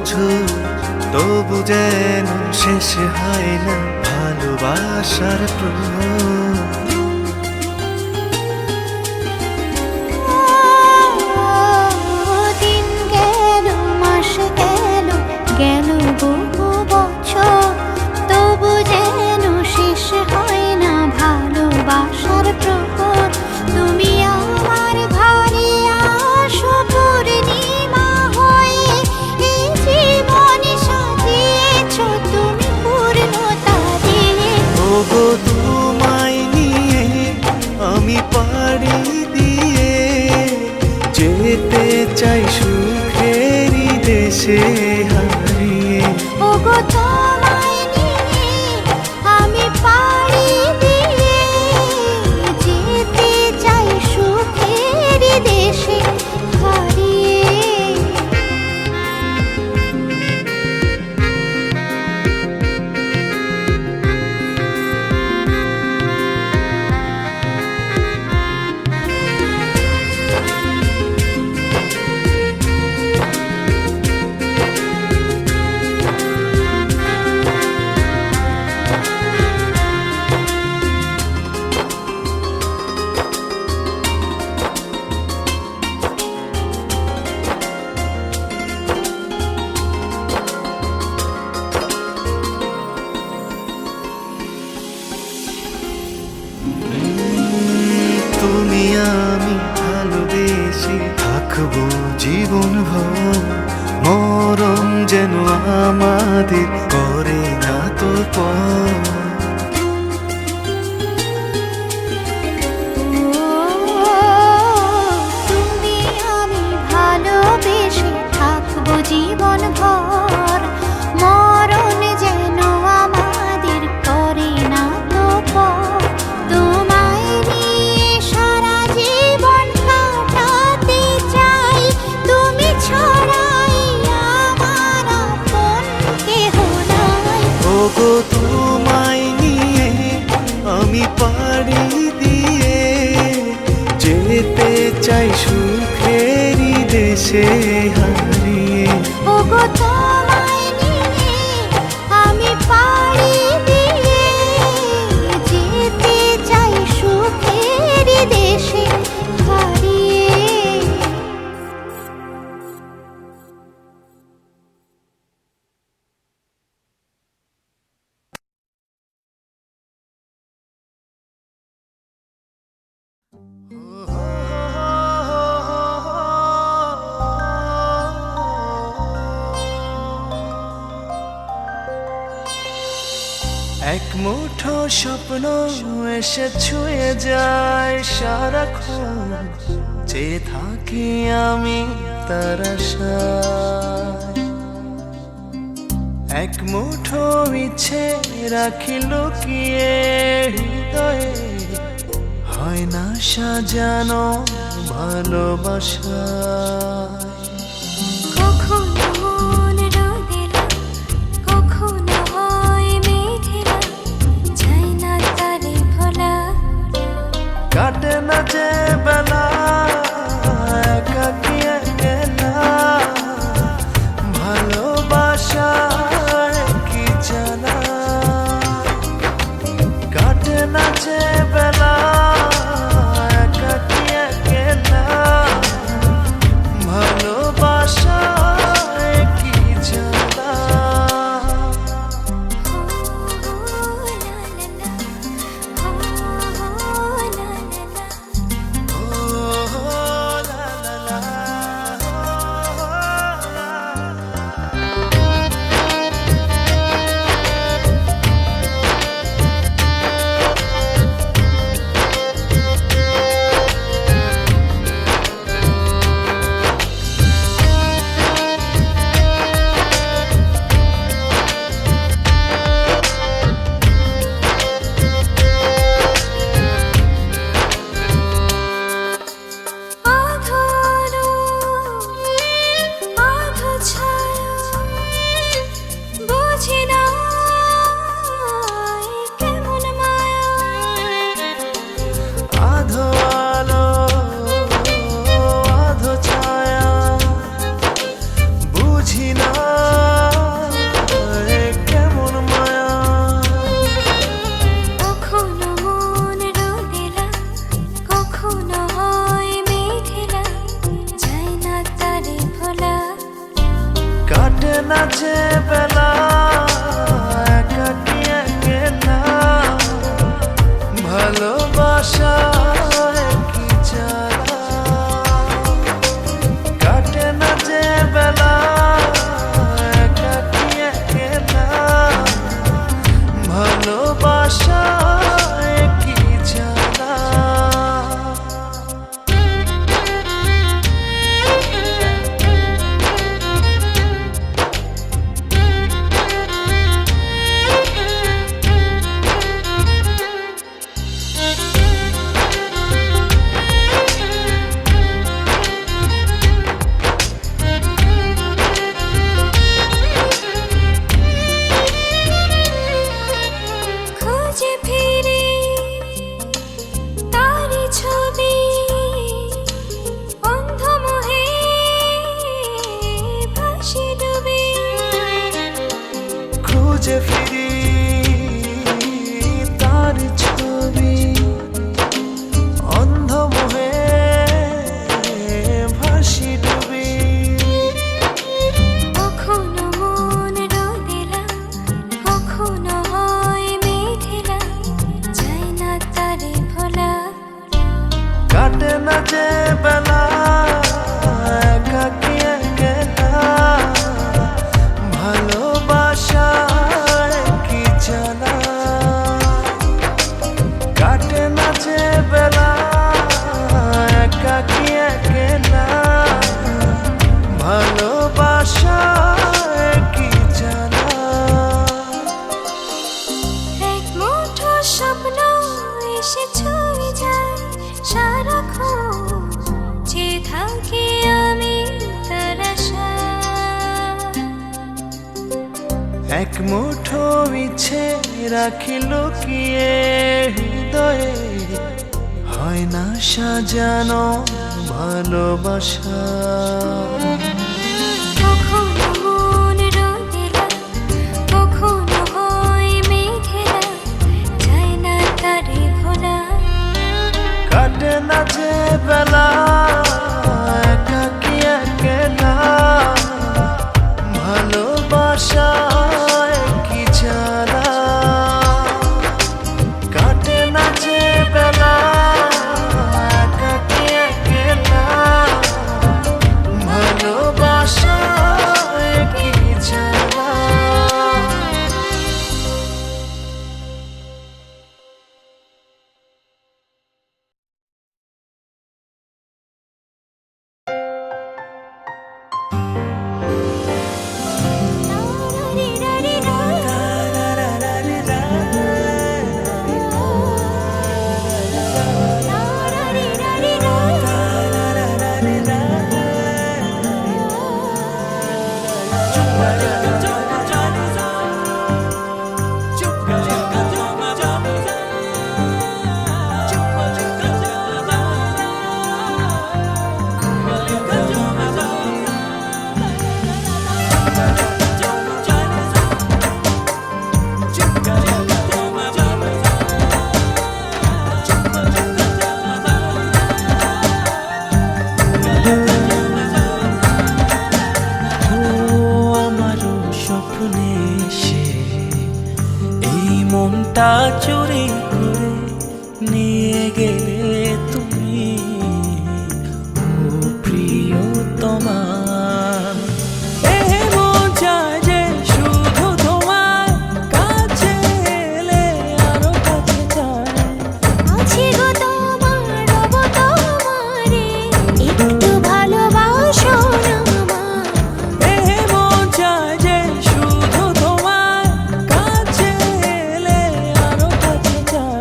বছর, তবু যেন শেষ হয় না ভালোবাসার প্রহর। দিন গেল, মাস গেল, গেল বহু বছর, তবু যেন শেষ হয় না ভালোবাসার প্রহর। তুমি আমার ঘরে আসো পূর্ণিমা হয়ে, এই জীবন সাজিয়েছ তুমি পূর্ণতা দিয়ে। ওগো তোমায় নিয়ে আমি পাড়ি দিয়ে যেতে চাই সুখেরই দেশে হারিয়ে। ওগো তোমায় নিয়ে আমি পাড়ি দিয়ে যেতে চাই সুখের দেশে হারিয়ে। তুমি আমি ভালোবেসে থাকবো জীবন ভর, মরণ যেন আমাদের করে না তো পর। তুমি আমি ভালোবেসে থাকবো জীবন ভর, মরণ যেন আমাদের করে না তো পর। তোমায় নিয়ে সারা জীবন কাটাতে চাই, তুমি ছাড়াই আমার আপন কেহ নাই। ওগো তোমায় নিয়ে আমি পাড়ি দিয়ে যেতে চাই সুখেরই দেশে হারিয়ে। ওগো তোমায় নিয়ে আমি পাড়ি দিয়ে যেতে চাই সুখের দেশে হারিয়ে। এক মুঠো স্বপ্ন এসে ছুঁয়ে যায় সারাক্ষণ, চেয়ে থাকি আমি তার আশায়। এক মুঠো ইচ্ছে রাখি লুকিয়ে হৃদয়ে, হয় না সাজানো ভালোবাসা। কখনো মন রোদেলা, কখনো হয় মেঘেলা, যাই না তারে ভোলা। কাটে না যে বেলা একাকী একলা, ভালোবাসায় কি জানা। কাটে না যে বেলা একাকী একলা, ভালোবাসায় কি জানা। বুঝি না কাটে না যে বেলা একাকী একলা, ভালোবাসা কি জ্বালা। কাটে না যে বেলা একাকী একলা, ভালোবাসা কি জ্বালা। খুঁজে ফিরি তারি ছবি, অন্ধ মোহে ভাসি ডুবি। খুঁজে ফিরি তার ছবি, অন্ধ মোহে ভাসি ডুবি। কখনো মন রোদেলা, কখনো হয় মেঘেলা, যায় না তারে ভোলা। কাটে না যে বেলা একাকী একলা, ভালোবাসা কি জ্বালা। কাটে না যে বেলা একাকী একলা, ভালোবাসা কি জ্বালা। এক মুঠো স্বপ্ন এসে ছুঁয়ে যায় সারাক্ষণ, যে থাকি আমি তার আশায়। এক মুঠো ইচ্ছে রাখি লুকিয়ে হৃদয়ে, হয় না সাজানো ভালোবাসা। কখনো মন রোদেলা, কখনো হয় মেঘেলা, যায় না তারে ভোলা। কাটে না যে বেলা একাকী একলা, ভালোবাসা কি জ্বালা। কাটে না যে বেলা একাকী একলা, ভালোবাসা কি জ্বালা। মনটা চুরি করে নিয়ে গেলে তুমি, ও প্রিয়তমা। এমন চায় যে শুধু তোমার কাছে এলে আরো কাছে চায়। আছি গো তোমার, রব তোমারে, একটু ভালোবাসো না আমার। এমন চায় যে শুধু তোমার কাছে এলে আরো কাছে চায়।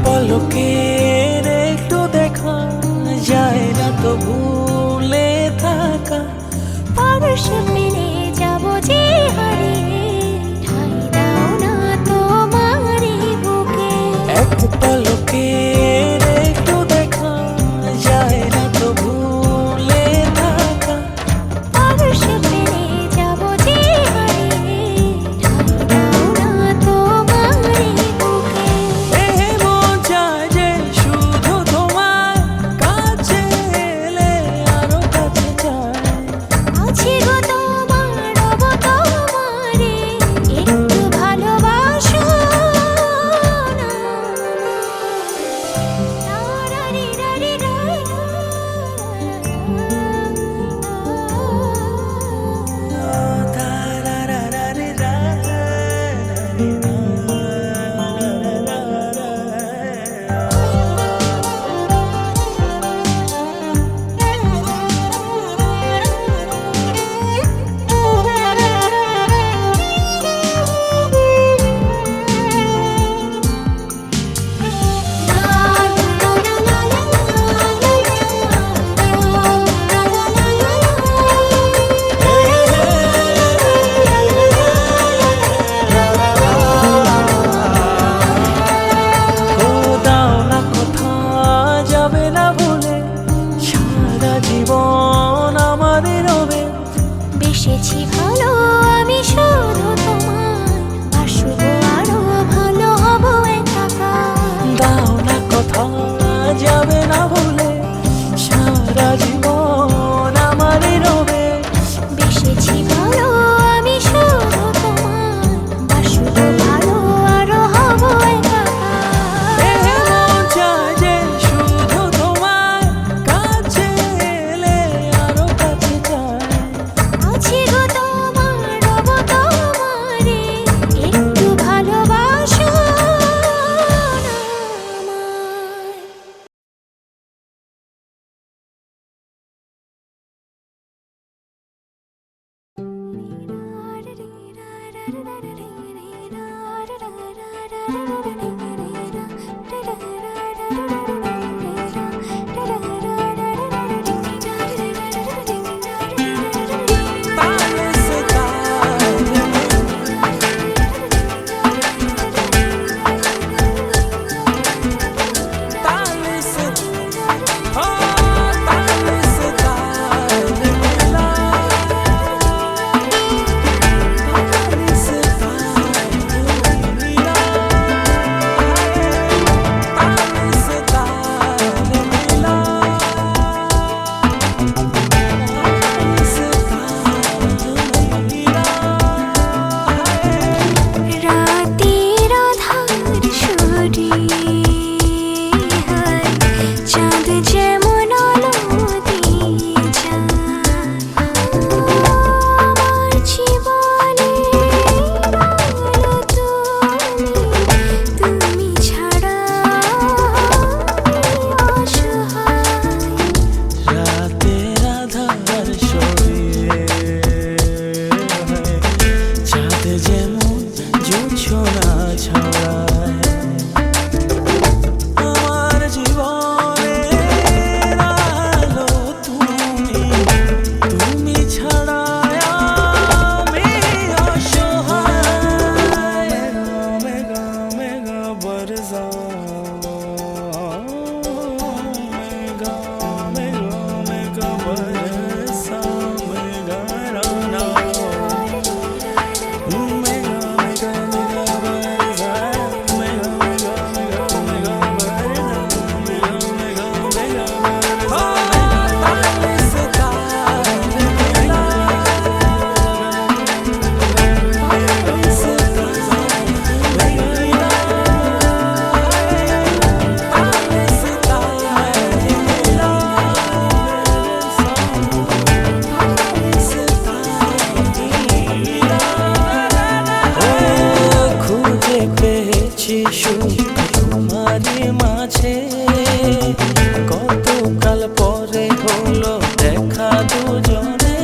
পলকের একটু দেখা যায় না তো ভুলে থাকা। পরশ পেলে যাব যে হারিয়ে, ঠাই দাও না তোমারই বুকে। এক পলকের একটু দেখা যায় না তো ভুলে থাকা। পরশ পেলে যাব যে হারিয়ে, ঠাই দাও না তোমারই বুকে। এমন চায় যে শুধু তোমার কাছে এলে আরো কাছে যায়। আছি গো তোমার, রব তোমারে, একটু ভালোবাসো না। রারি রারি রারি ও দাও না কথা যাবে না বলে, সারা জীবন আমাদের রবে। বেসেছি ভালো আমি শুধু তোমার, বাসবো আরো ভালো হব একা। দাও না কথা যাবে না বলে, সারা জীবন আমারই রবে। বেসেছি ভালো আমি শুধু তোমার, বাসবো ভালো আরো হব একা। এমন চায় যে শুধু তোমার কাছে এলে আরো কাছে যায়। আছি গো তোমার, রব তোমারে, একটু ভালোবাসো না আমায়। রাতের আঁধার সরে হায়, চাঁদ যেমন আলো দিয়ে যায়। আমার জীবনে আলো তুমি ছাড়া আমি অসহায়। রাতের আধার সরিয়ে চাঁদ যেমন জোছনা ছড়ায়। আমার জীবনে আলো তুমি ছাড়া আমি অসহায়। মেঘা মেঘা বরসা, মেঘা মেঘা মেঘা বরসা, মেঘা রানা। মেঘা মেঘা মেঘা বরসা, মেঘা মেঘা মেঘা মেঘা বরসা, মেঘা মেঘা মেঘা বরসা। খুঁজে পেয়েছি সুখ তোমারই মাঝে, কতকাল পরে হলো দেখা দুজনে।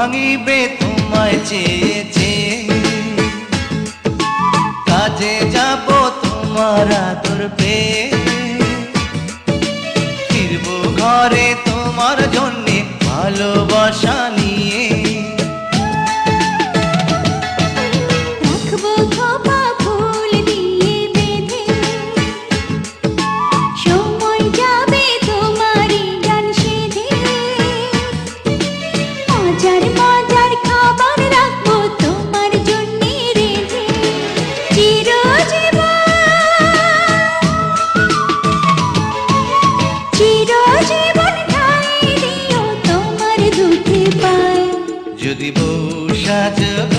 ভাঙিবে তোমায় চেয়েছে, কাজে যাব তোমার আদর পেয়ে, ফিরবো ঘরে তোমার জন্যে ভালোবাসা নিয়ে। রাখবো খোপা ফুল দিয়ে বেঁধে, সময় যাবে তোমারই গান সেধে, মজার মজার খাবার রাখবো তোমার জন্যে রেঁধে, চিরজীবন ঠাঁই দিও তোমার দুধে পায়। যদি বউ সাজবে